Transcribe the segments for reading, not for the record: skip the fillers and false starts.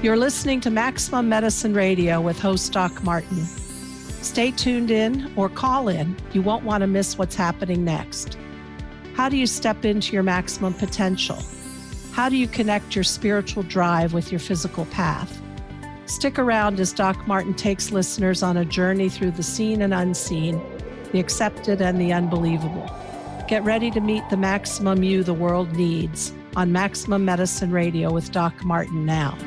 You're listening to Maximum Medicine Radio with host Doc Martin. Stay tuned in or call in. You won't want to miss what's happening next. How do you step into your maximum potential? How do you connect your spiritual drive with your physical path? Stick around as Doc Martin takes listeners on a journey through the seen and unseen, the accepted and the unbelievable. Get ready to meet the maximum you the world needs on Maximum Medicine Radio with Doc Martin now.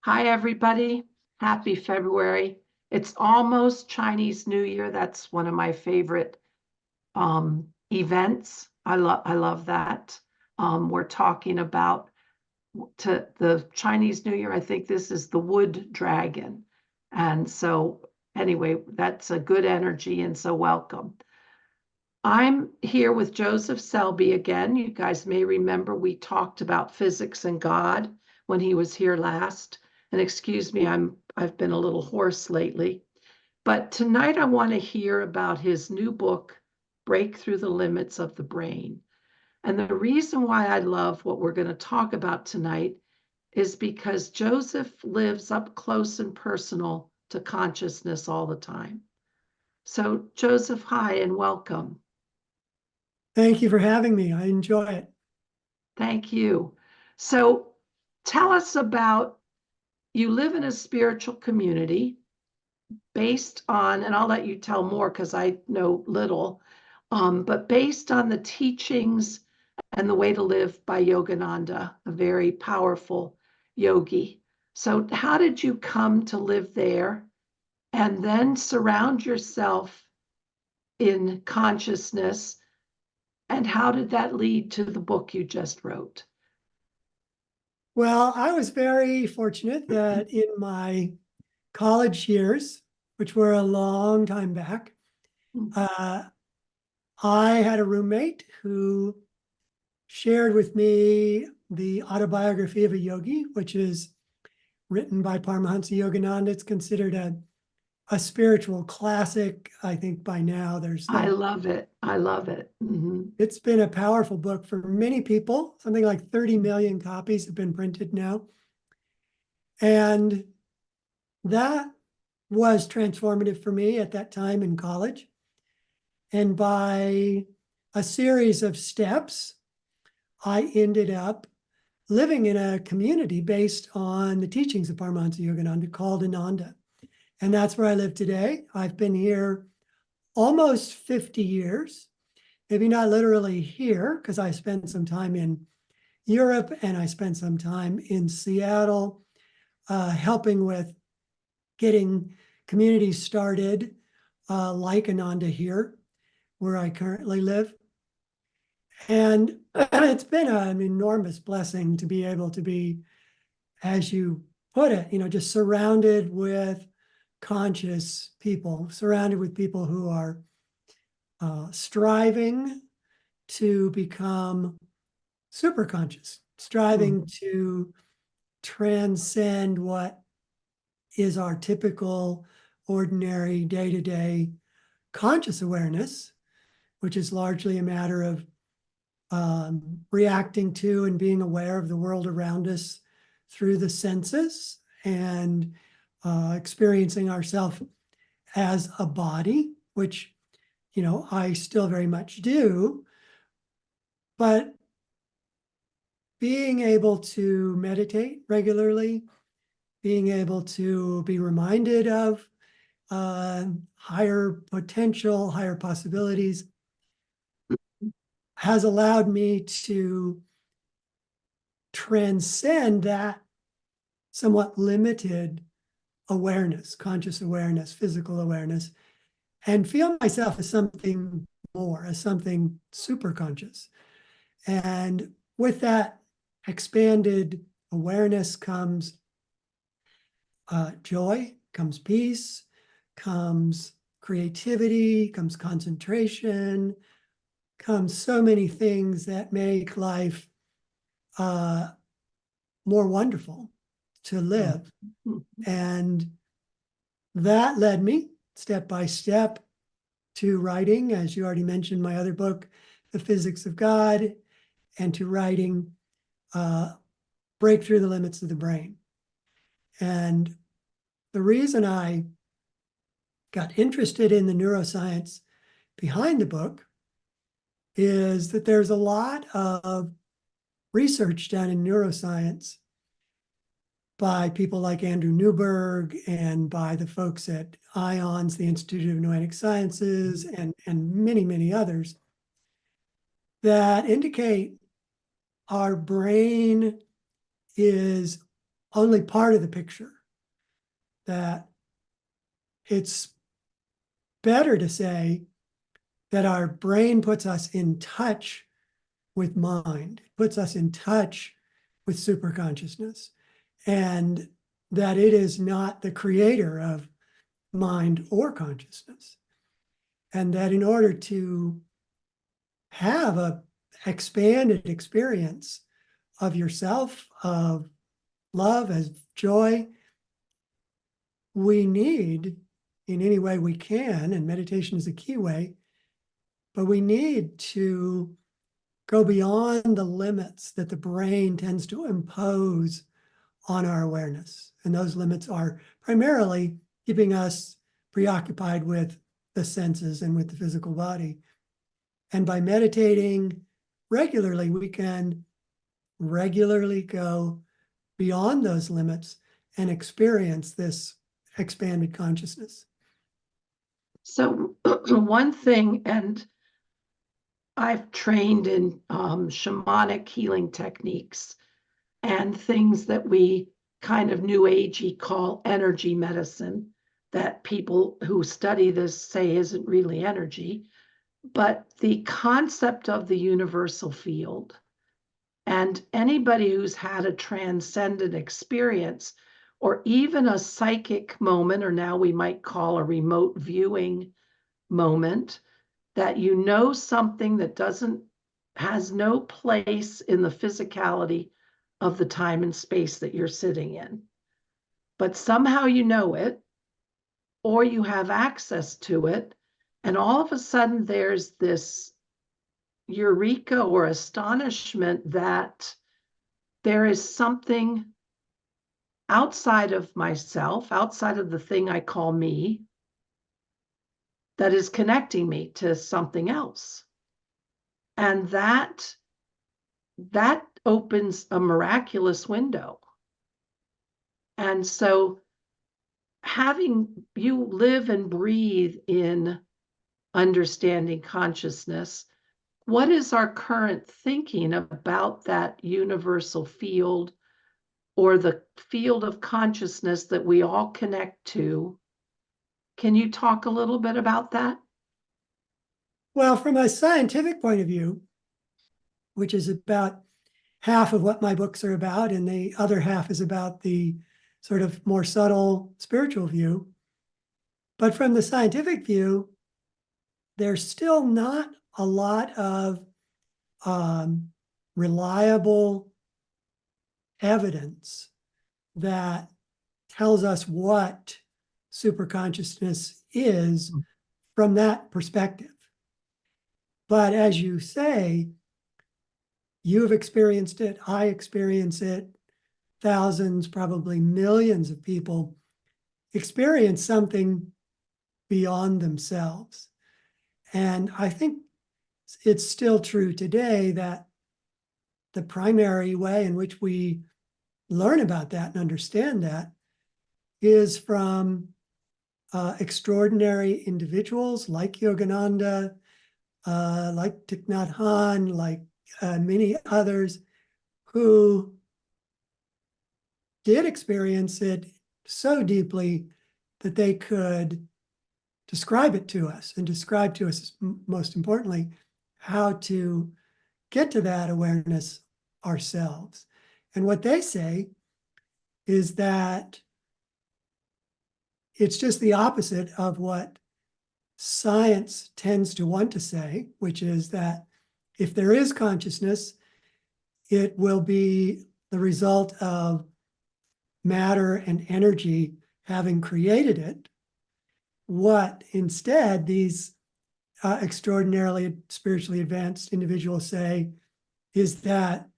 Hi, everybody. Happy February. It's almost Chinese New Year. That's one of my favorite events. I love that. We're talking about the Chinese New Year. I think this is the wood dragon. And so anyway, that's a good energy, and so welcome. I'm here with Joseph Selbie again. You guys may remember we talked about physics and God when he was here last. And excuse me, I've been a little hoarse lately. But tonight I want to hear about his new book, Break Through the Limits of the Brain. And the reason why I love what we're going to talk about tonight is because Joseph lives up close and personal to consciousness all the time. So Joseph, hi and welcome. Thank you for having me. I enjoy it. Thank you. So tell us about, you live in a spiritual community based on, and I'll let you tell more because I know little, but based on the teachings and the way to live by Yogananda, a very powerful yogi. So how did you come to live there and then surround yourself in consciousness? And how did that lead to the book you just wrote? Well, I was very fortunate that in my college years, which were a long time back, I had a roommate who shared with me the autobiography of a yogi, which is written by Paramahansa Yogananda. It's considered a spiritual classic. I think by now I love it. I love it. Mm-hmm. It's been a powerful book for many people. Something like 30 million copies have been printed now. And that was transformative for me at that time in college. And by a series of steps, I ended up living in a community based on the teachings of Paramahansa Yogananda called Ananda. And that's where I live today. I've been here almost 50 years. Maybe not literally here, because I spent some time in Europe and I spent some time in Seattle, helping with getting communities started like Ananda here, where I currently live. And it's been an enormous blessing to be able to be, as you put it, just surrounded with conscious people, surrounded with people who are striving to become superconscious, striving to transcend what is our typical, ordinary, day-to-day conscious awareness, which is largely a matter of reacting to and being aware of the world around us through the senses and experiencing ourselves as a body, which I still very much do, but being able to meditate regularly, being able to be reminded of higher potential, higher possibilities, has allowed me to transcend that somewhat limited awareness, conscious awareness, physical awareness, and feel myself as something more, as something super conscious. And with that expanded awareness comes joy, comes peace, comes creativity, comes concentration, comes so many things that make life more wonderful to live. And that led me step by step to writing, as you already mentioned, my other book, The Physics of God, and to writing break through the limits of the brain. And the reason I got interested in the neuroscience behind the book is that there's a lot of research done in neuroscience by people like Andrew Newberg and by the folks at IONS, the Institute of Noetic Sciences, and many, many others that indicate our brain is only part of the picture, that it's better to say that our brain puts us in touch with mind, puts us in touch with superconsciousness, and that it is not the creator of mind or consciousness. And that in order to have a expanded experience of yourself, of love, as joy, we need, in any way we can, and meditation is a key way, but we need to go beyond the limits that the brain tends to impose on our awareness. And those limits are primarily keeping us preoccupied with the senses and with the physical body. And by meditating regularly, we can regularly go beyond those limits and experience this expanded consciousness. So one thing, and I've trained in shamanic healing techniques and things that we kind of new agey call energy medicine, that people who study this say isn't really energy, but the concept of the universal field. And anybody who's had a transcendent experience, or even a psychic moment, or now we might call a remote viewing moment, that you know something that has no place in the physicality of the time and space that you're sitting in. But somehow you know it, or you have access to it, and all of a sudden there's this eureka or astonishment that there is something outside of myself, outside of the thing I call me, that is connecting me to something else. And that opens a miraculous window. And so having you live and breathe in understanding consciousness, what is our current thinking about that universal field, or the field of consciousness that we all connect to? Can you talk a little bit about that? Well, from a scientific point of view, which is about half of what my books are about, and the other half is about the sort of more subtle spiritual view. But from the scientific view, there's still not a lot of reliable evidence that tells us what superconsciousness is from that perspective. But as you say, you have experienced it, I experience it, thousands, probably millions of people experience something beyond themselves. And I think it's still true today that the primary way in which we learn about that and understand that is from extraordinary individuals like Yogananda, like Thich Nhat Hanh, like many others who did experience it so deeply that they could describe it to us, and describe to us, most importantly, how to get to that awareness ourselves. And what they say is that it's just the opposite of what science tends to want to say, which is that if there is consciousness, it will be the result of matter and energy having created it. What instead these extraordinarily spiritually advanced individuals say is that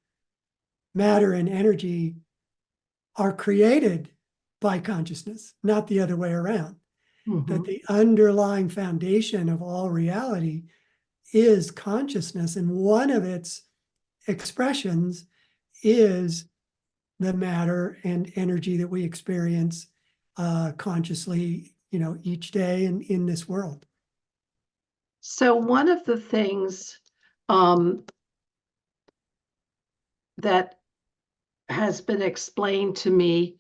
matter and energy are created by consciousness, not the other way around. That the underlying foundation of all reality is consciousness, and one of its expressions is the matter and energy that we experience consciously, each day in this world. So one of the things that has been explained to me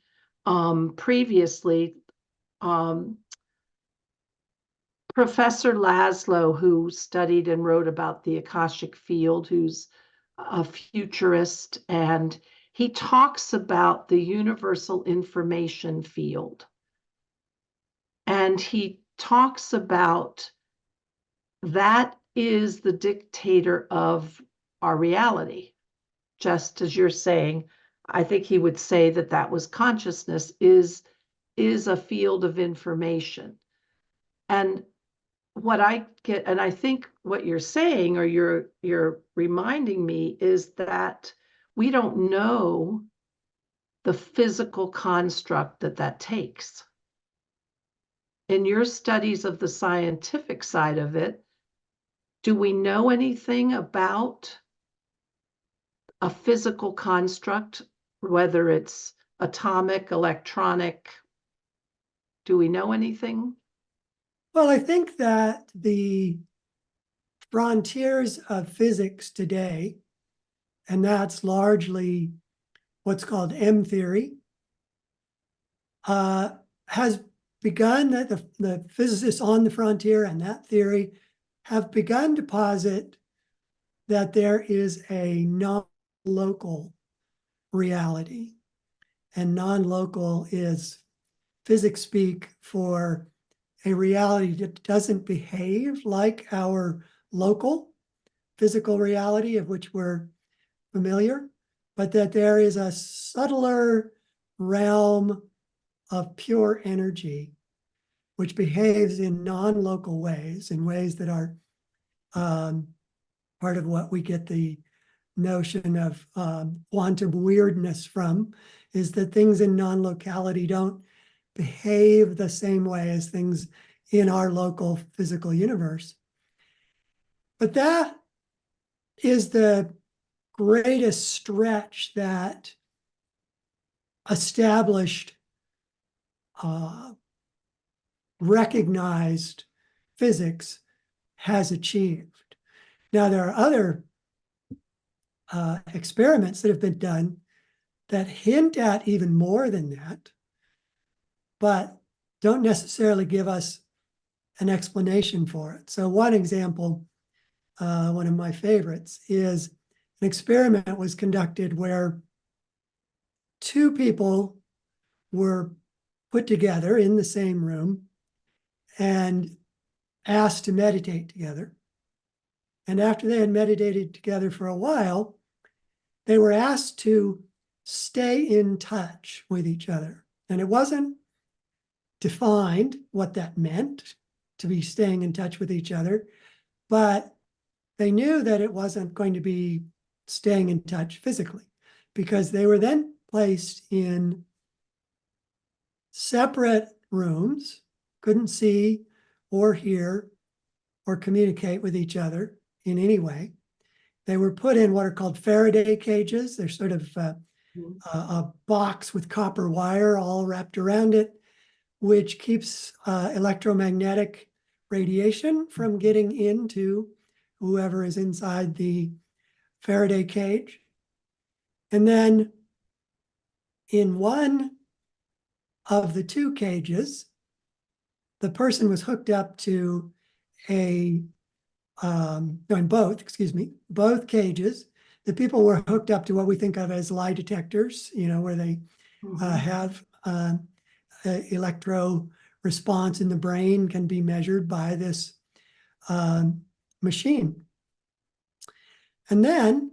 previously, Professor Laszlo, who studied and wrote about the Akashic field, who's a futurist, and he talks about the universal information field. And he talks about that is the dictator of our reality. Just as you're saying, I think he would say that that was consciousness is a field of information. And what I get, and I think what you're saying, or you're reminding me, is that we don't know the physical construct that takes. In your studies of the scientific side of it, do we know anything about a physical construct, whether it's atomic, electronic? Do we know anything? Well, I think that the frontiers of physics today, and that's largely what's called M theory, has begun, that the physicists on the frontier and that theory have begun to posit that there is a non-local reality. And non-local is physics speak for a reality that doesn't behave like our local physical reality of which we're familiar, but that there is a subtler realm of pure energy which behaves in non-local ways, in ways that are part of what we get the notion of quantum weirdness from, is that things in non-locality don't behave the same way as things in our local physical universe. But that is the greatest stretch that established, recognized physics has achieved. Now, there are other experiments that have been done that hint at even more than that, but don't necessarily give us an explanation for it. So one example, one of my favorites, is an experiment was conducted where two people were put together in the same room and asked to meditate together. And after they had meditated together for a while, they were asked to stay in touch with each other. And it wasn't defined what that meant, to be staying in touch with each other, but they knew that it wasn't going to be staying in touch physically, because they were then placed in separate rooms, couldn't see or hear or communicate with each other in any way. They were put in what are called Faraday cages. They're sort of a box with copper wire all wrapped around it, which keeps electromagnetic radiation from getting into whoever is inside the Faraday cage. And then in one of the two cages, the person was hooked up to both cages, the people were hooked up to what we think of as lie detectors, where they have electro response in the brain can be measured by this machine. And then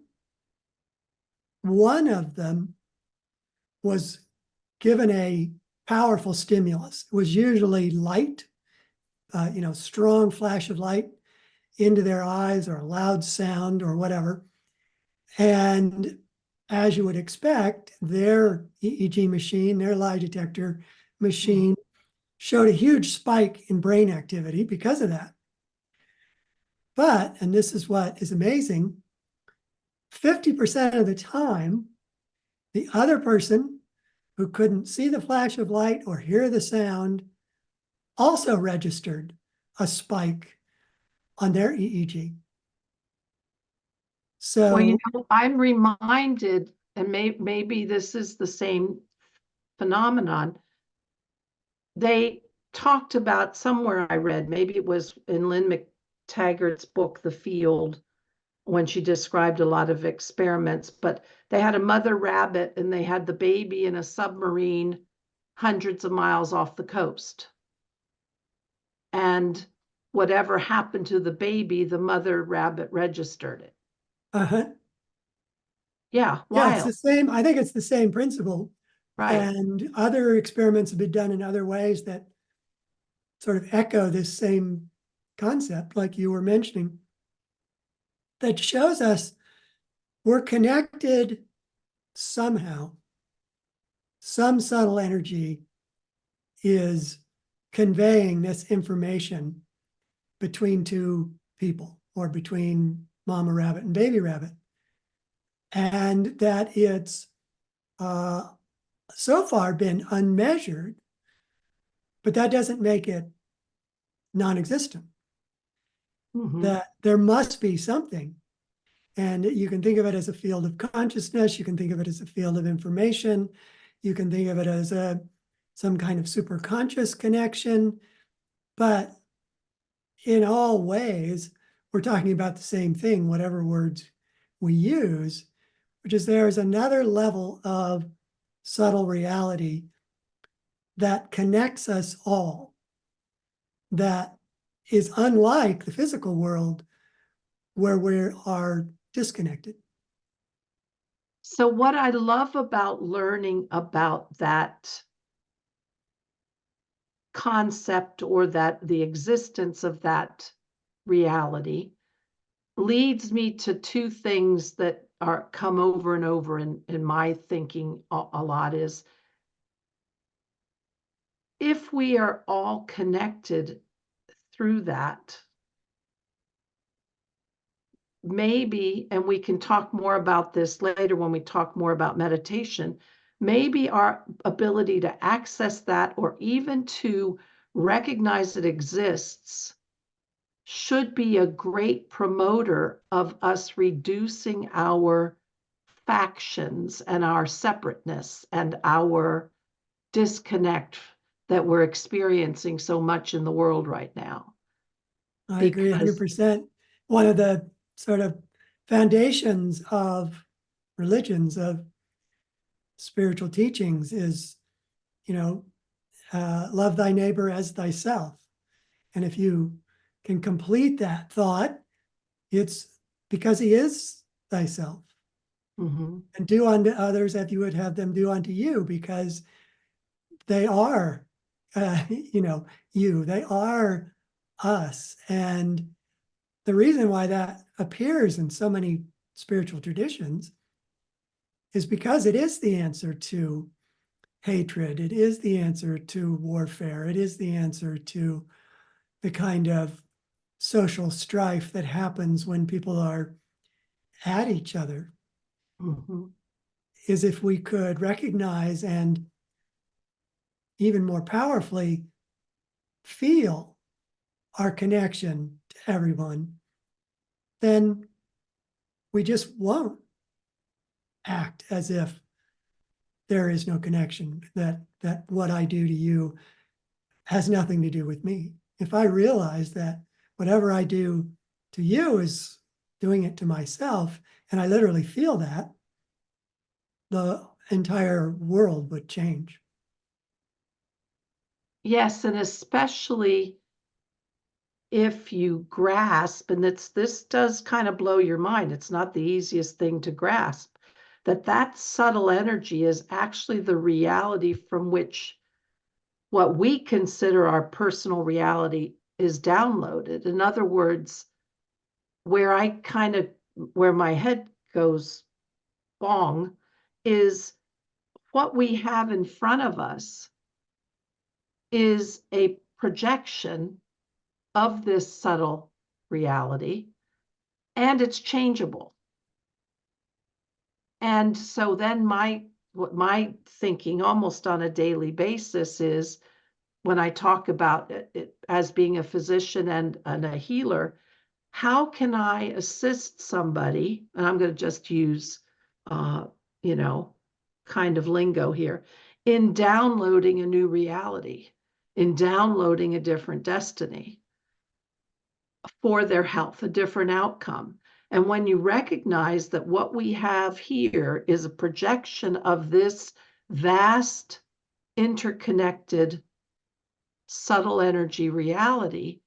one of them was given a powerful stimulus. It was usually light, strong flash of light into their eyes, or a loud sound or whatever. And as you would expect, their EEG machine, their lie detector machine, showed a huge spike in brain activity because of that. But, and this is what is amazing, 50% of the time, the other person who couldn't see the flash of light or hear the sound also registered a spike on their EEG. Well, So, I'm reminded, and maybe this is the same phenomenon. They talked about somewhere I read, maybe it was in Lynn McTaggart's book, The Field, when she described a lot of experiments, but they had a mother rabbit and they had the baby in a submarine hundreds of miles off the coast. And whatever happened to the baby, the mother rabbit registered it. uh-huh. Yeah, Yeah, it's wild. the same. I think it's the same principle. Right. And other experiments have been done in other ways that sort of echo this same concept, like you were mentioning, that shows us we're connected somehow. Some subtle energy is conveying this information between two people or between mama rabbit and baby rabbit. And that it's so far been unmeasured, but that doesn't make it non-existent. That there must be something. And you can think of it as a field of consciousness. You can think of it as a field of information. You can think of it as some kind of superconscious connection. But in all ways, we're talking about the same thing, whatever words we use, which is there is another level of subtle reality that connects us all, that is unlike the physical world where we are disconnected. So what I love about learning about that concept or that the existence of that reality leads me to two things that are come over and over in my thinking a lot is if we are all connected through that, maybe, and we can talk more about this later when we talk more about meditation, maybe our ability to access that or even to recognize it exists should be a great promoter of us reducing our factions and our separateness and our disconnect that we're experiencing so much in the world right now. I agree Because 100%. One of the sort of foundations of religions, of spiritual teachings is, love thy neighbor as thyself. And if you can complete that thought, it's because he is thyself. mhm, And do unto others as you would have them do unto you, because they are, they are us. And the reason why that appears in so many spiritual traditions is because it is the answer to hatred. It is the answer to warfare. It is the answer to the kind of social strife that happens when people are at each other. mhm. Is if we could recognize and even more powerfully feel our connection to everyone, then we just won't act as if there is no connection, that what I do to you has nothing to do with me. If I realize that whatever I do to you is doing it to myself, and I literally feel that, the entire world would change. Yes, and especially if you grasp, and this does kind of blow your mind, it's not the easiest thing to grasp, that subtle energy is actually the reality from which what we consider our personal reality is downloaded. In other words, where I kind of, where my head goes bong is what we have in front of us is a projection of this subtle reality, and it's changeable. And so then my thinking almost on a daily basis is, when I talk about it as being a physician and a healer, how can I assist somebody? And I'm going to just use, you know, kind of lingo here, in downloading a new reality, in downloading a different destiny for their health, a different outcome. And when you recognize that what we have here is a projection of this vast, interconnected, subtle energy reality,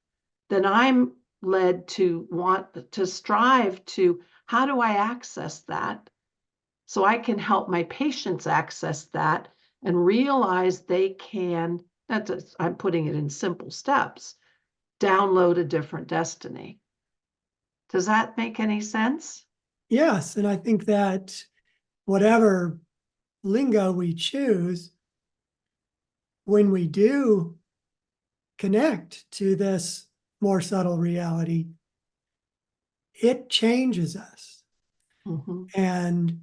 then I'm led to want to strive to, how do I access that so I can help my patients access that and realize they can, I'm putting it in simple steps, download a different destiny. Does that make any sense? Yes, and I think that whatever lingo we choose, when we do connect to this more subtle reality, it changes us. Mm-hmm. And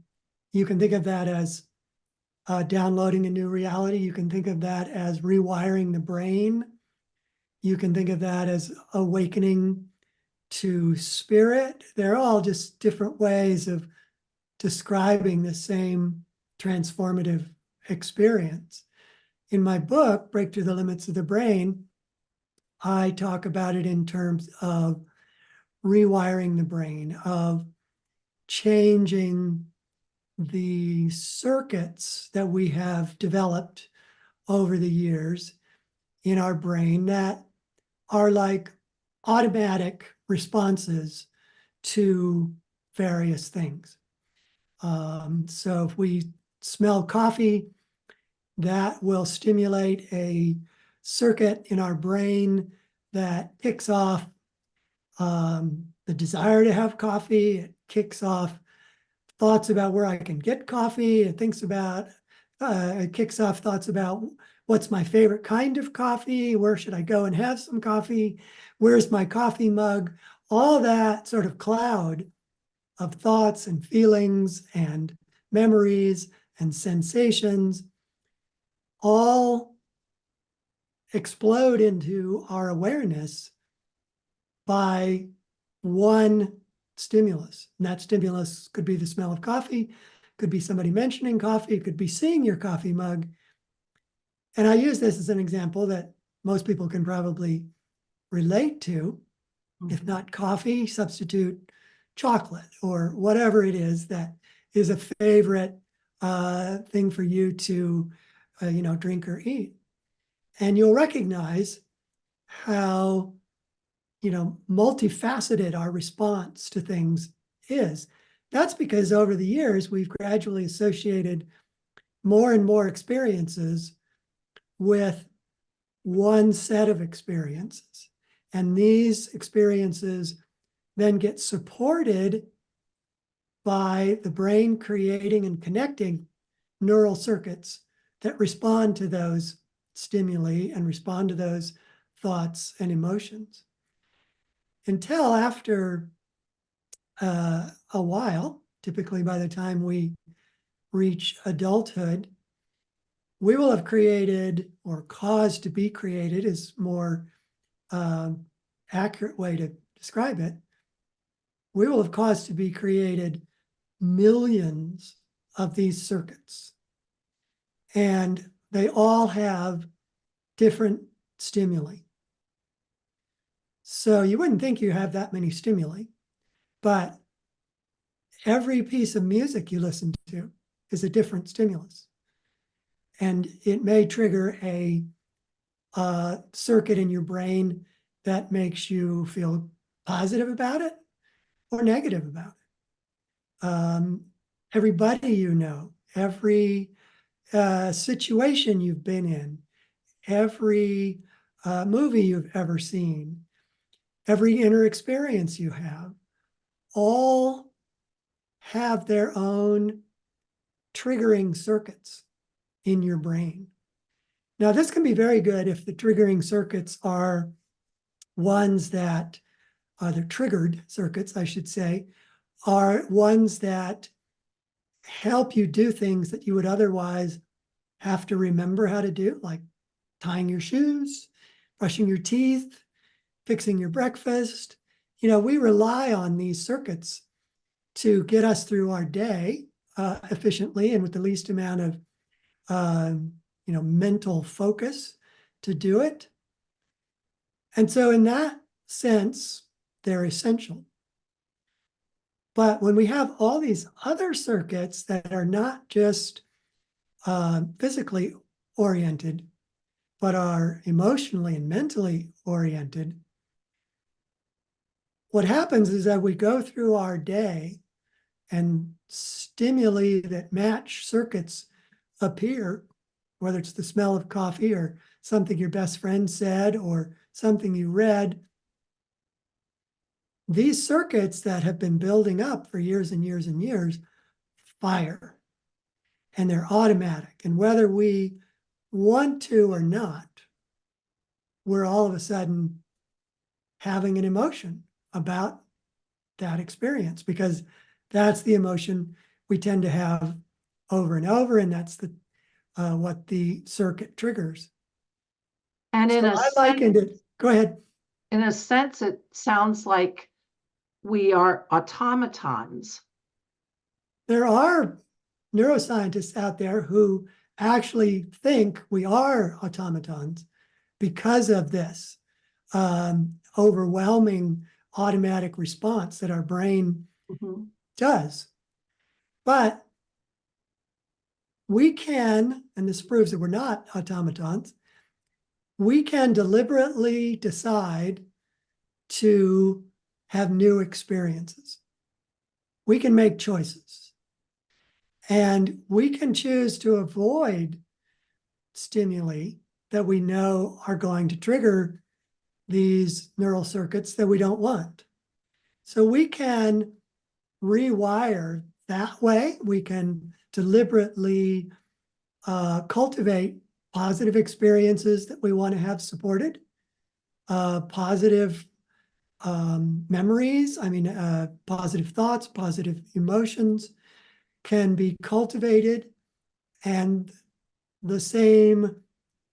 you can think of that as downloading a new reality. You can think of that as rewiring the brain. You can think of that as awakening to spirit. They're all just different ways of describing the same transformative experience. In my book, Break Through the Limits of the Brain, I talk about it in terms of rewiring the brain, of changing the circuits that we have developed over the years in our brain that are like automatic responses to various things. So if we smell coffee, that will stimulate a circuit in our brain that kicks off the desire to have coffee. It kicks off thoughts about where I can get coffee. It kicks off thoughts about what's my favorite kind of coffee, where should I go and have some coffee, where's my coffee mug, all that sort of cloud of thoughts and feelings and memories and sensations all explode into our awareness by one stimulus. And that stimulus could be the smell of coffee, could be somebody mentioning coffee, it could be seeing your coffee mug. And I use this as an example that most people can probably relate to. If not coffee, substitute chocolate or whatever it is that is a favorite thing for you to, drink or eat. And you'll recognize how, multifaceted our response to things is. That's because over the years, we've gradually associated more and more experiences with one set of experiences. And these experiences then get supported by the brain creating and connecting neural circuits that respond to those stimuli and respond to those thoughts and emotions. Until after a while, typically by the time we reach adulthood, we will have created, or caused to be created is more accurate way to describe it. We will have caused to be created millions of these circuits. And they all have different stimuli. So you wouldn't think you have that many stimuli, but every piece of music you listen to is a different stimulus. And it may trigger a circuit in your brain that makes you feel positive about it or negative about it. Everybody you know, every situation you've been in, every movie you've ever seen, every inner experience you have, all have their own triggering circuits in your brain. Now, this can be very good if the triggering circuits are ones that, the triggered circuits, I should say, are ones that help you do things that you would otherwise have to remember how to do, like tying your shoes, brushing your teeth, fixing your breakfast. You know, we rely on these circuits to get us through our day efficiently and with the least amount of, mental focus to do it. And so in that sense, they're essential. But when we have all these other circuits that are not just physically oriented, but are emotionally and mentally oriented, what happens is that we go through our day and stimuli that match circuits appear, whether it's the smell of coffee or something your best friend said or something you read. These circuits that have been building up for years and years and years fire, and they're automatic. And whether we want to or not, we're all of a sudden having an emotion about that experience, because that's the emotion we tend to have over and over, and that's the what the circuit triggers. And So I likened it. Go ahead. in a sense, it sounds like we are automatons. There are neuroscientists out there who actually think we are automatons because of this overwhelming automatic response that our brain does. But we can, and this proves that we're not automatons, we can deliberately decide to have new experiences. We can make choices. And we can choose to avoid stimuli that we know are going to trigger these neural circuits that we don't want. So we can rewire that way. We can deliberately cultivate positive experiences that we want to have supported, positive memories, positive thoughts, positive emotions can be cultivated, and the same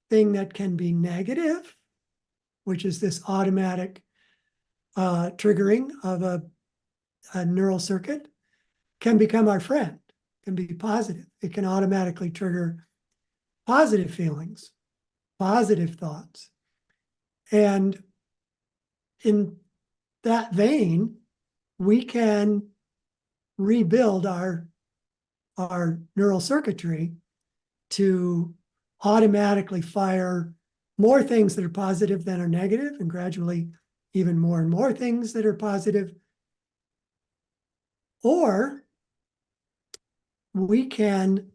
thing that can be negative, which is this automatic triggering of a neural circuit, can become our friend, can be positive. It can automatically trigger positive feelings, positive thoughts. And in that vein, we can rebuild our neural circuitry to automatically fire more things that are positive than are negative, and gradually even more and more things that are positive. Or we can,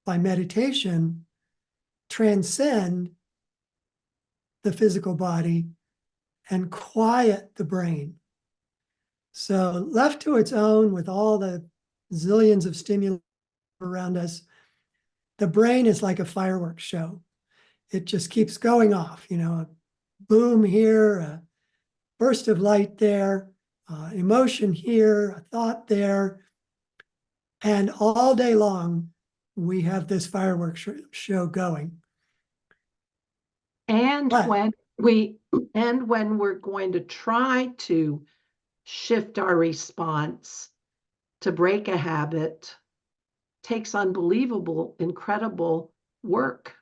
by meditation, transcend the physical body and quiet the brain. So left to its own with all the zillions of stimuli around us, the brain is like a fireworks show. It just keeps going off, a boom here, a burst of light there, emotion here, a thought there. And all day long, we have this fireworks show going. And when we're going to try to shift our response to break a habit, takes unbelievable, incredible work.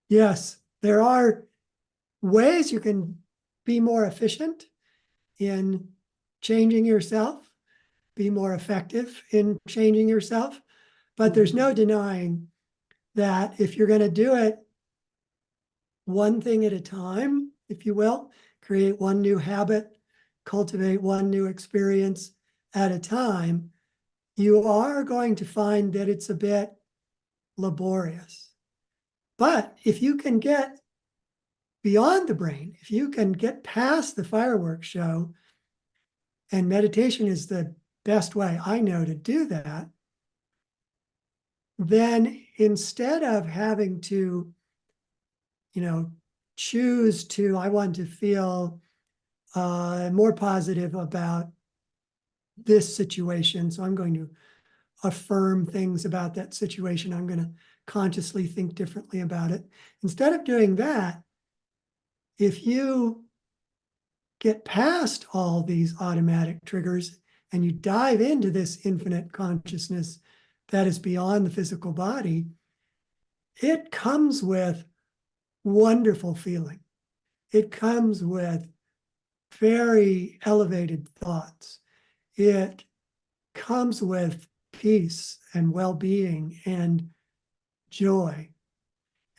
Yes, there are ways you can be more efficient in changing yourself, be more effective in changing yourself. But there's no denying that if you're going to do it one thing at a time, if you will, create one new habit, cultivate one new experience at a time, you are going to find that it's a bit laborious. But if you can get beyond the brain, if you can get past the fireworks show, and meditation is the best way I know to do that, then instead of having to, choose to, I want to feel more positive about this situation, so I'm going to affirm things about that situation. I'm going to consciously think differently about it. Instead of doing that, if you get past all these automatic triggers and you dive into this infinite consciousness that is beyond the physical body, it comes with wonderful feeling. It comes with very elevated thoughts. It comes with peace and well-being and joy.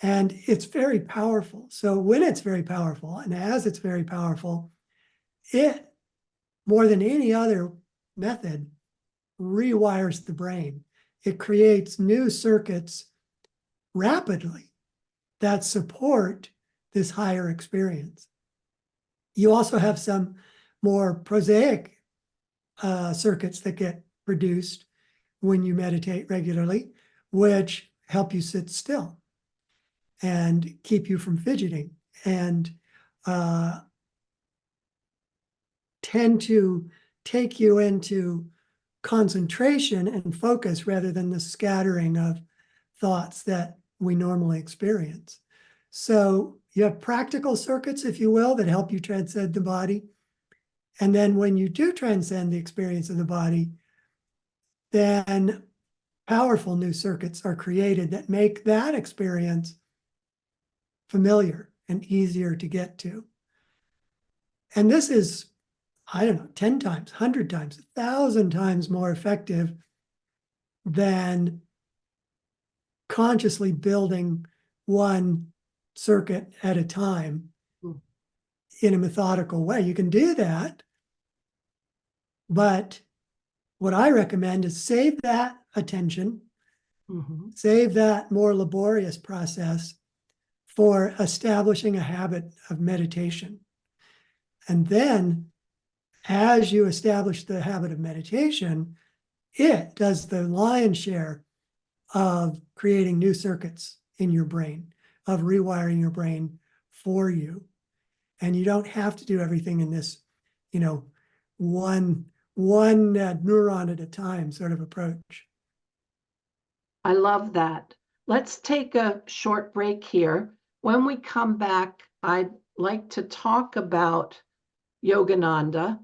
And it's very powerful. So when it's very powerful, and as it's very powerful, it, more than any other method, rewires the brain. It creates new circuits rapidly that support this higher experience. You also have some more prosaic circuits that get produced when you meditate regularly, which help you sit still and keep you from fidgeting and tend to take you into concentration and focus rather than the scattering of thoughts that we normally experience. So you have practical circuits, if you will, that help you transcend the body. And then when you do transcend the experience of the body, then powerful new circuits are created that make that experience familiar and easier to get to. And this is, I don't know, 10 times, 100 times, 1,000 times more effective than consciously building one circuit at a time in a methodical way. You can do that, but what I recommend is save that attention, save that more laborious process for establishing a habit of meditation. And then as you establish the habit of meditation, it does the lion's share of creating new circuits in your brain, of rewiring your brain for you. And you don't have to do everything in this, one neuron at a time sort of approach. I love that. Let's take a short break here. When we come back, I'd like to talk about Yogananda,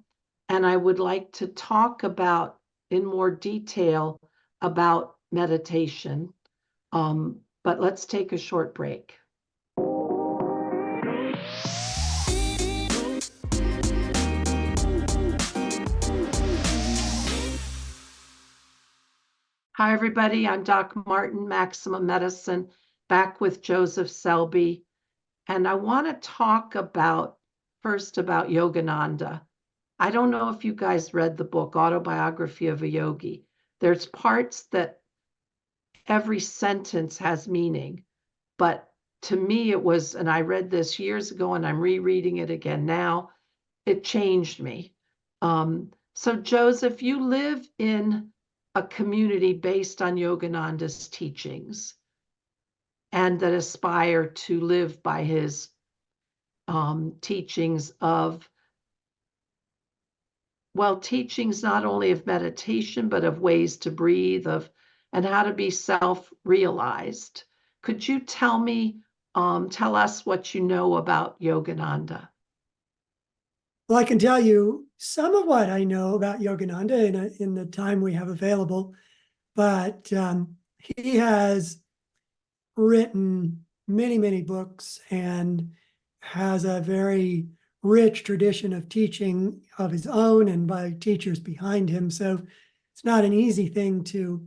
and I would like to talk about in more detail about meditation. But let's take a short break. Hi, everybody. I'm Doc Martin, Maximum Medicine, back with Joseph Selbie. And I want to talk first about Yogananda. I don't know if you guys read the book, Autobiography of a Yogi. There's parts that every sentence has meaning, but to me it was, and I read this years ago and I'm rereading it again now, it changed me. So Joseph, you live in a community based on Yogananda's teachings and that aspire to live by his teachings teachings not only of meditation, but of ways to breathe, and how to be self-realized. Could you tell us what you know about Yogananda? Well, I can tell you some of what I know about Yogananda in the time we have available, but he has written many, many books and has a very rich tradition of teaching of his own and by teachers behind him. So it's not an easy thing to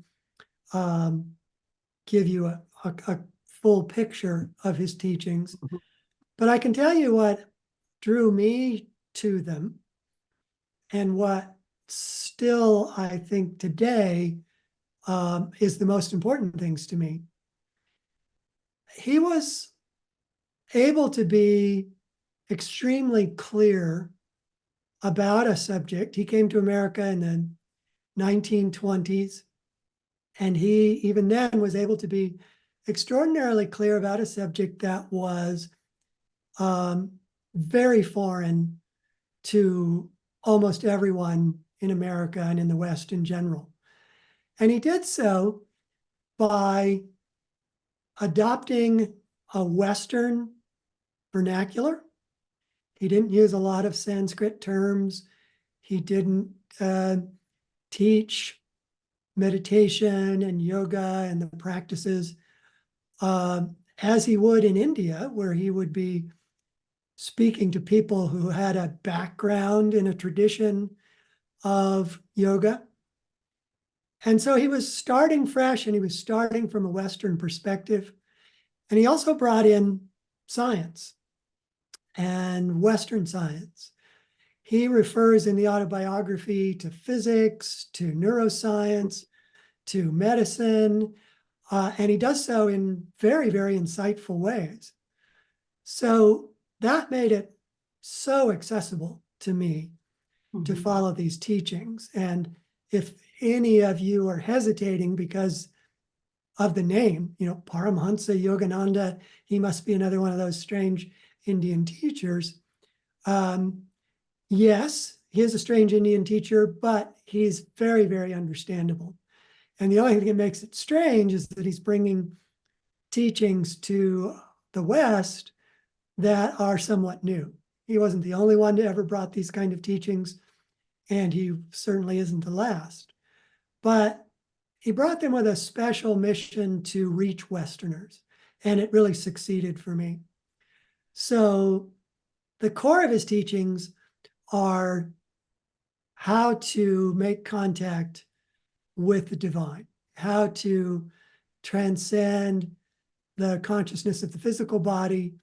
give you a full picture of his teachings. But I can tell you what drew me to them and what still I think today is the most important things to me. He was able to be extremely clear about a subject. He came to America in the 1920s And he, even then, was able to be extraordinarily clear about a subject that was very foreign to almost everyone in America and in the West in general. And he did so by adopting a Western vernacular. He didn't use a lot of Sanskrit terms. He didn't teach meditation and yoga and the practices as he would in India, where he would be speaking to people who had a background in a tradition of yoga. And so he was starting fresh, and he was starting from a Western perspective. And he also brought in science and Western science. He refers in the autobiography to physics, to neuroscience, to medicine, and he does so in very, very insightful ways. So that made it so accessible to me to follow these teachings. And if any of you are hesitating because of the name, Paramhansa Yogananda, he must be another one of those strange Indian teachers. Yes, he is a strange Indian teacher, but he's very, very understandable. And the only thing that makes it strange is that he's bringing teachings to the West that are somewhat new. He wasn't the only one to ever brought these kind of teachings, and he certainly isn't the last. But he brought them with a special mission to reach Westerners, and it really succeeded for me. So the core of his teachings are how to make contact with the divine, how to transcend the consciousness of the physical body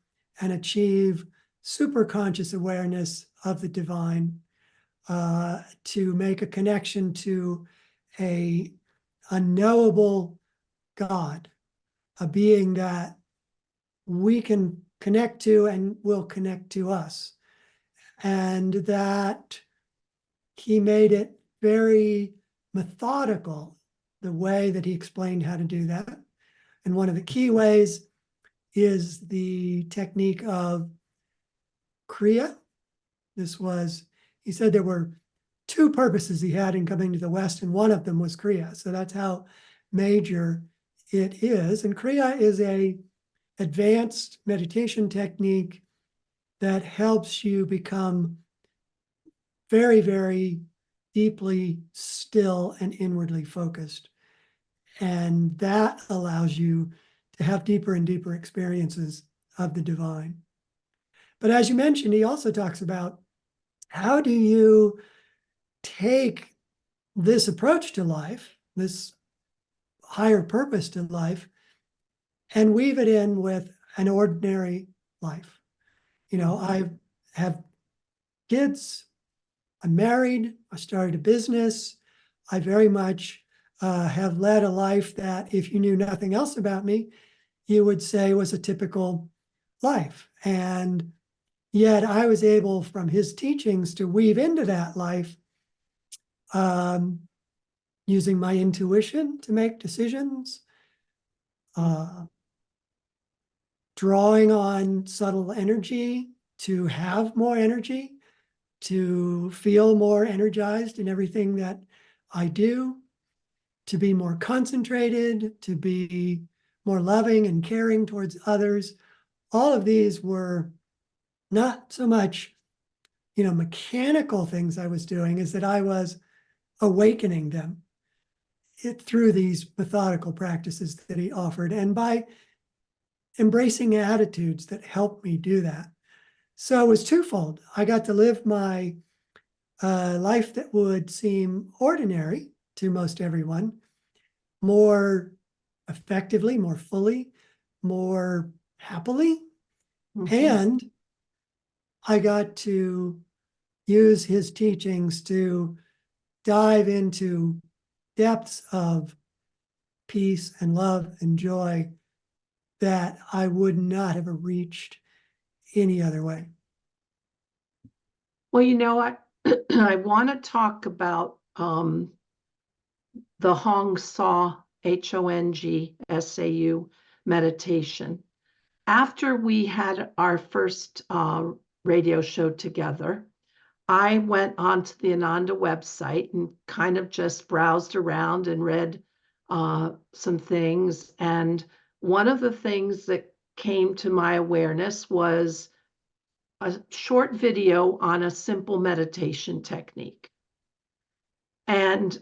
and achieve superconscious awareness of the divine, to make a connection to a unknowable God, a being that we can connect to and will connect to us. And that he made it very methodical, the way that he explained how to do that. And one of the key ways is the technique of Kriya. He said there were two purposes he had in coming to the West, and one of them was Kriya. So that's how major it is. And Kriya is a advanced meditation technique that helps you become very, very deeply still and inwardly focused. And that allows you to have deeper and deeper experiences of the divine. But as you mentioned, he also talks about how do you take this approach to life, this higher purpose to life, and weave it in with an ordinary life. I have kids, I'm married, I started a business. I very much have led a life that, if you knew nothing else about me, you would say was a typical life. And yet I was able, from his teachings, to weave into that life, using my intuition to make decisions, drawing on subtle energy to have more energy, to feel more energized in everything that I do, to be more concentrated, to be more loving and caring towards others. All of these were not so much, mechanical things I was doing, as that I was awakening them through these methodical practices that he offered, and by embracing attitudes that helped me do that. So it was twofold. I got to live my life that would seem ordinary to most everyone, more effectively, more fully, more happily. And I got to use his teachings to dive into depths of peace and love and joy that I would not have reached any other way. Well, I want to talk about the Hong Saw HONGSAU meditation. After we had our first radio show together, I went onto the Ananda website and kind of just browsed around and read some things. And one of the things that came to my awareness was a short video on a simple meditation technique. And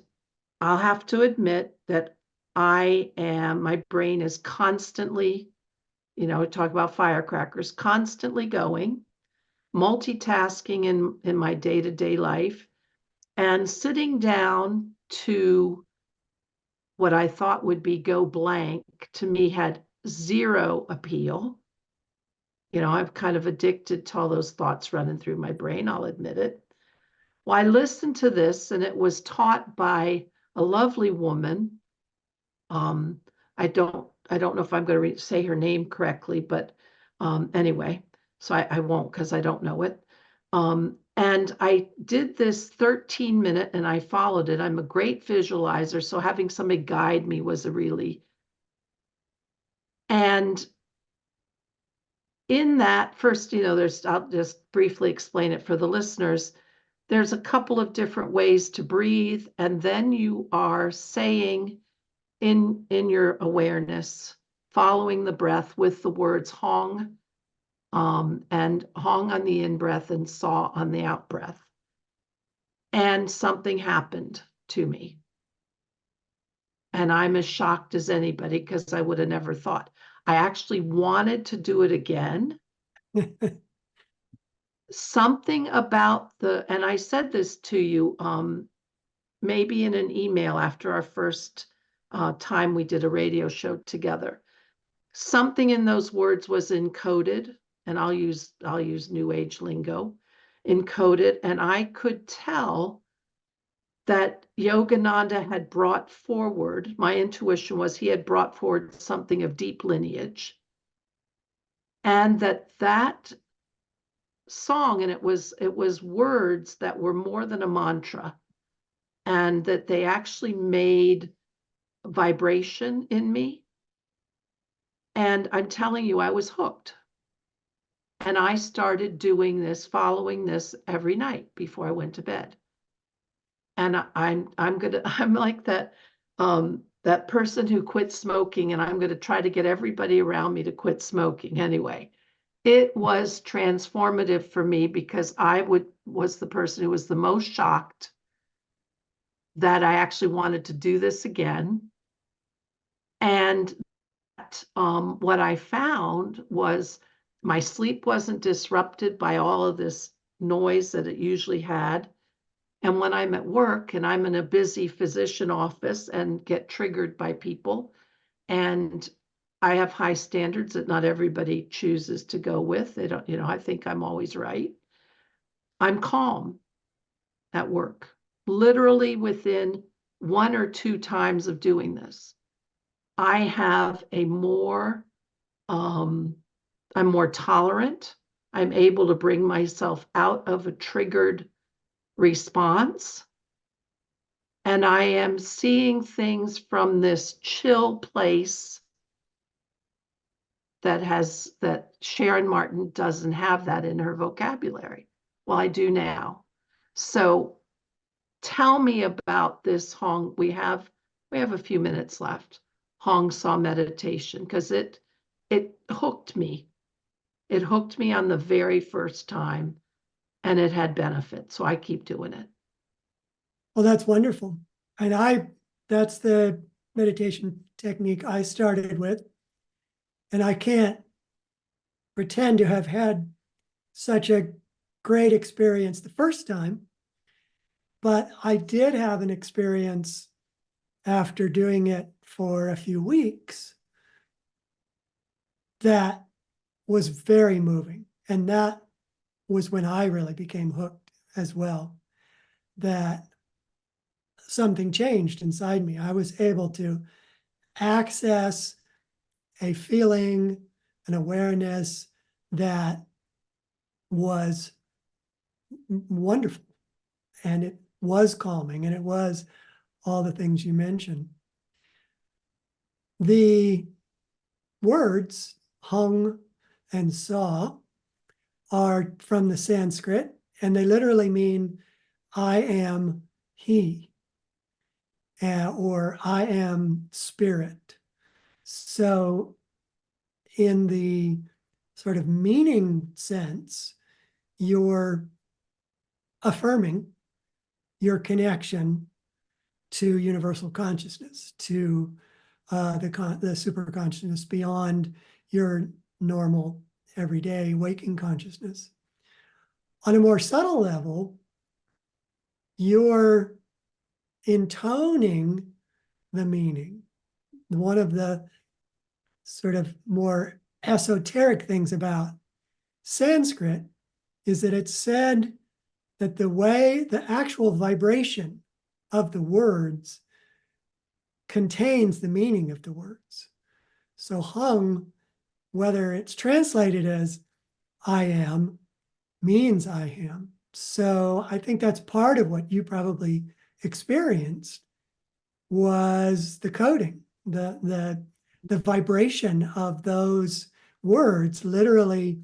I'll have to admit that my brain is constantly, talk about firecrackers, constantly going, multitasking in my day-to-day life, and sitting down to what I thought would be go blank to me had zero appeal. I'm kind of addicted to all those thoughts running through my brain, I'll admit it. Well, I listened to this and it was taught by a lovely woman. I don't know if I'm going to say her name correctly, but anyway, so I won't because I don't know it. And I did this 13-minute and I followed it. I'm a great visualizer, so having somebody guide me was a really. And in that first, I'll just briefly explain it for the listeners. There's a couple of different ways to breathe, and then you are saying in your awareness, following the breath with the words Hong, and Hong on the in-breath and Saw on the out-breath. And something happened to me. And I'm as shocked as anybody because I would have never thought. I actually wanted to do it again. Something about and I said this to you, maybe in an email after our first time we did a radio show together. Something in those words was encoded, and I'll use new age lingo, encoded, and I could tell that Yogananda had brought forward, my intuition was he had brought forward something of deep lineage, and that song, and it was words that were more than a mantra, and that they actually made vibration in me. And I'm telling you, I was hooked. And I started doing this, following this every night before I went to bed. And I'm like that that person who quit smoking, and I'm going to try to get everybody around me to quit smoking anyway. It was transformative for me because I was the person who was the most shocked that I actually wanted to do this again. And what I found was my sleep wasn't disrupted by all of this noise that it usually had. And when I'm at work and I'm in a busy physician office and get triggered by people, and I have high standards that not everybody chooses to go with. They don't, I think I'm always right. I'm calm at work, literally within 1 or 2 times of doing this. I have I'm more tolerant. I'm able to bring myself out of a triggered response. And I am seeing things from this chill place that Sharon Martin doesn't have that in her vocabulary. Well, I do now. So tell me about this Hong. We have a few minutes left. Hong Saw meditation, because it hooked me. It hooked me on the very first time, and it had benefits. So I keep doing it. Well, that's wonderful. And that's the meditation technique I started with. And I can't pretend to have had such a great experience the first time, but I did have an experience after doing it for a few weeks that was very moving. And that was when I really became hooked as well, that something changed inside me. I was able to access a feeling, an awareness that was wonderful. And it was calming, and it was all the things you mentioned. The words hung and saw are from the Sanskrit, and they literally mean I am he, or I am spirit. So in the sort of meaning sense, you're affirming your connection to universal consciousness, to the super consciousness beyond your normal everyday waking consciousness. On a more subtle level, you're intoning the meaning. One of the sort of more esoteric things about Sanskrit is that it's said that the actual vibration of the words contains the meaning of the words. So hung, whether it's translated as I am, means I am. So I think that's part of what you probably experienced was the coding, the vibration of those words literally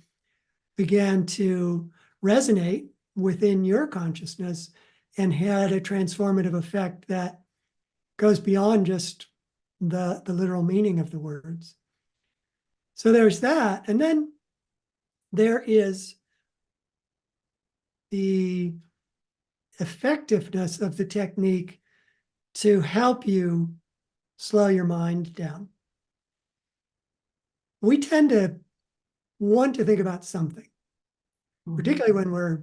began to resonate within your consciousness and had a transformative effect that goes beyond just the literal meaning of the words. So there's that. And then there is the effectiveness of the technique to help you slow your mind down. We tend to want to think about something, particularly when we're,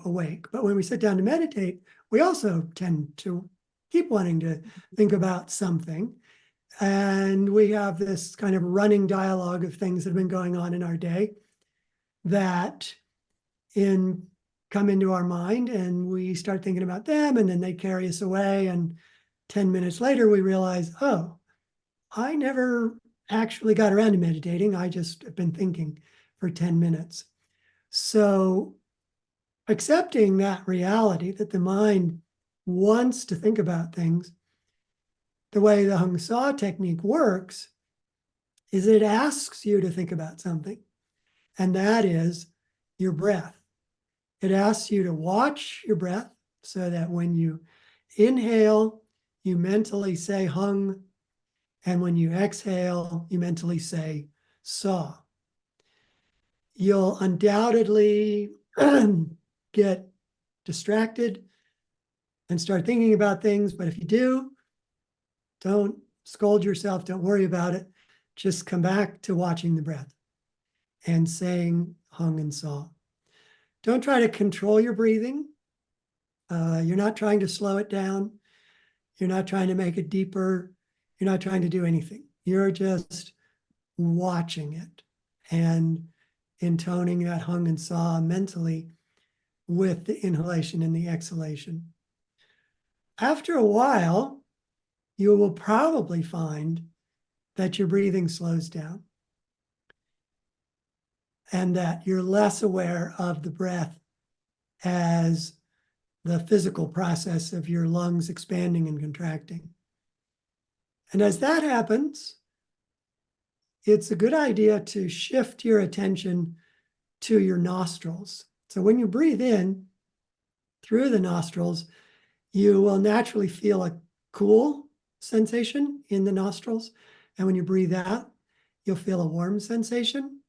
awake. But when we sit down to meditate, we also tend to keep wanting to think about something. And we have this kind of running dialogue of things that have been going on in our day that come into our mind, and we start thinking about them, and then they carry us away. And 10 minutes later, we realize, oh, I never actually got around to meditating. I just have been thinking for 10 minutes. So accepting that reality that the mind wants to think about things, the way the Hung Saw technique works is it asks you to think about something, and that is your breath. It asks you to watch your breath so that when you inhale, you mentally say hung, and when you exhale, you mentally say saw. You'll undoubtedly get distracted and start thinking about things, but if you do, don't scold yourself, don't worry about it. Just come back to watching the breath and saying hung and saw. Don't try to control your breathing. You're not trying to slow it down. You're not trying to make it deeper. You're not trying to do anything. You're just watching it and intoning that hung and saw mentally with the inhalation and the exhalation. After a while, you will probably find that your breathing slows down and that you're less aware of the breath as the physical process of your lungs expanding and contracting. And as that happens, it's a good idea to shift your attention to your nostrils. So when you breathe in through the nostrils, you will naturally feel a cool sensation in the nostrils. And when you breathe out, you'll feel a warm sensation.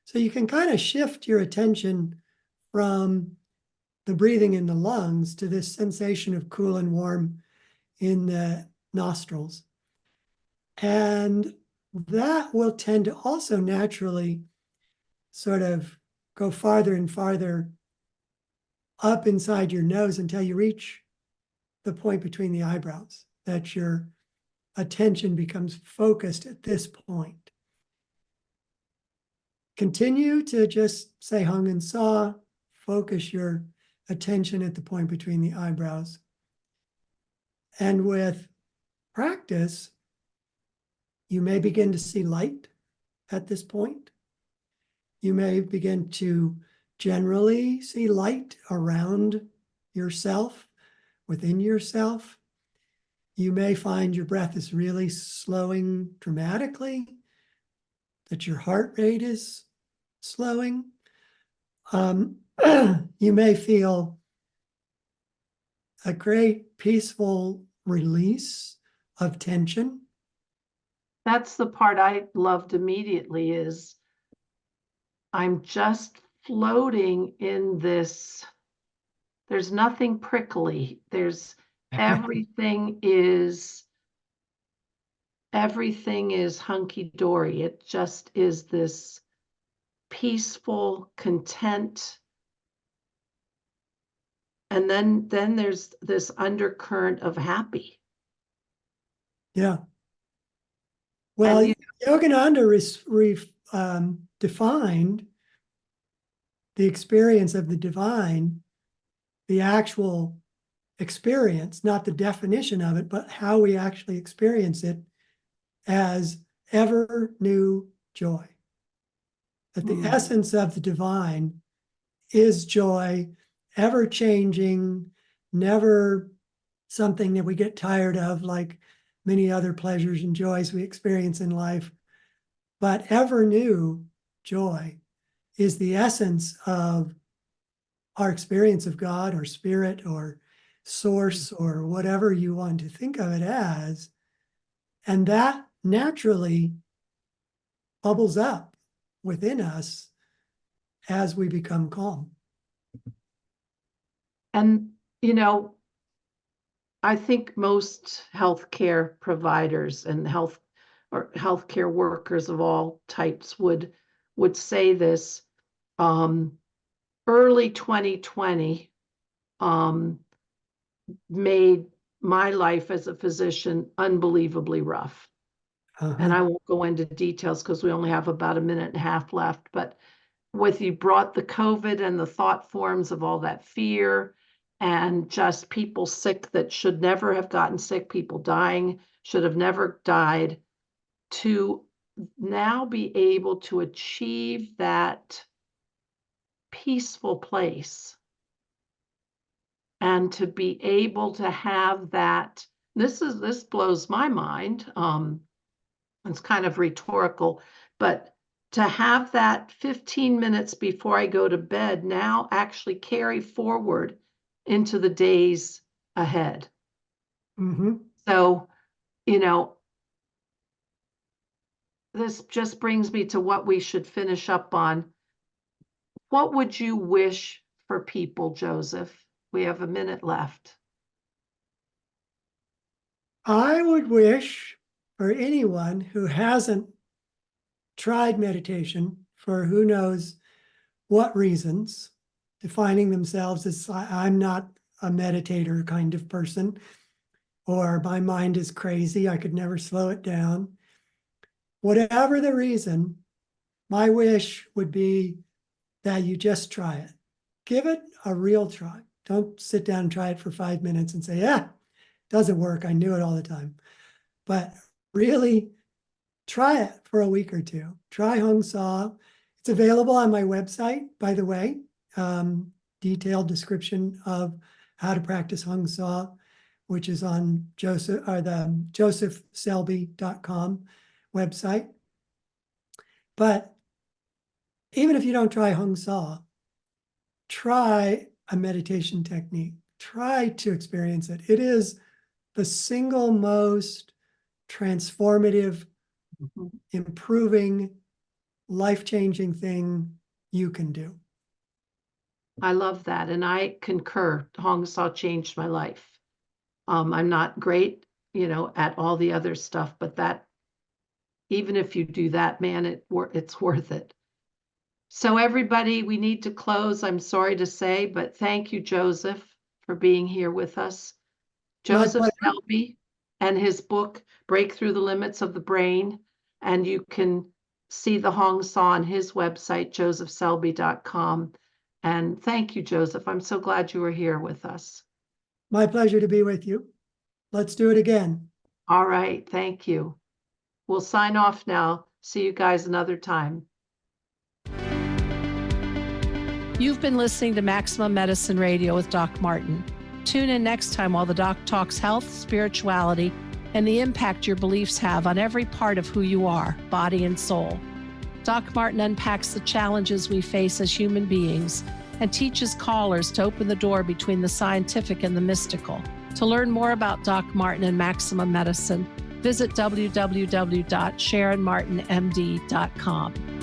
So you can kind of shift your attention from the breathing in the lungs to this sensation of cool and warm in the nostrils. And that will tend to also naturally sort of go farther and farther up inside your nose until you reach the point between the eyebrows, that your attention becomes focused at this point. Continue to just say hung and saw, focus your attention at the point between the eyebrows. And with practice, you may begin to see light at this point. You may begin to generally see light around yourself, within yourself. You may find your breath is really slowing dramatically, that your heart rate is slowing. You may feel a great peaceful release of tension. That's the part I loved immediately is I'm just floating in this. There's nothing prickly. There's everything is hunky-dory. It just is this peaceful content. And then there's this undercurrent of happy. Yeah. Well, Yogananda defined the experience of the divine, the actual experience, not the definition of it, but how we actually experience it, as ever new joy. That the essence of the divine is joy, ever changing, never something that we get tired of, like many other pleasures and joys we experience in life. But ever new joy is the essence of our experience of God or spirit or source or whatever you want to think of it as. And that naturally bubbles up within us as we become calm. And, I think most healthcare providers and healthcare workers of all types would say this. Early 2020 made my life as a physician unbelievably rough. And I won't go into details because we only have about a minute and a half left. But with you brought the COVID and the thought forms of all that fear and just people sick that should never have gotten sick, people dying, should have never died, to now be able to achieve that peaceful place and to be able to have that. This blows my mind. It's kind of rhetorical, but to have that 15 minutes before I go to bed now actually carry forward into the days ahead. So, this just brings me to what we should finish up on. What would you wish for people, Joseph? We have a minute left. I would wish for anyone who hasn't tried meditation for who knows what reasons, defining themselves as I'm not a meditator kind of person, or my mind is crazy, I could never slow it down. Whatever the reason, my wish would be that you just try it. Give it a real try. Don't sit down and try it for 5 minutes and say, yeah, doesn't work. I knew it all the time. But really try it for a week or two. Try Hong Sa. It's available on my website, by the way. Detailed description of how to practice Hong Sa, which is on the josephselbie.com website. But even if you don't try Hong Sa, try a meditation technique. Try to experience it. It is the single most transformative, improving, life-changing thing you can do. I love that. And I concur. Hong Sa changed my life. I'm not great, at all the other stuff, but that, even if you do that, man, it's worth it. So everybody, we need to close. I'm sorry to say, but thank you, Joseph, for being here with us. Joseph Selbie and his book, Break Through the Limits of the Brain. And you can see the Hong Sa on his website, josephselbie.com. And thank you, Joseph. I'm so glad you were here with us. My pleasure to be with you. Let's do it again. All right. Thank you. We'll sign off now. See you guys another time. You've been listening to Maximum Medicine Radio with Doc Martin. Tune in next time while the doc talks health, spirituality, and the impact your beliefs have on every part of who you are, body and soul. Doc Martin unpacks the challenges we face as human beings and teaches callers to open the door between the scientific and the mystical. To learn more about Doc Martin and Maximum Medicine, visit www.sharonmartinmd.com.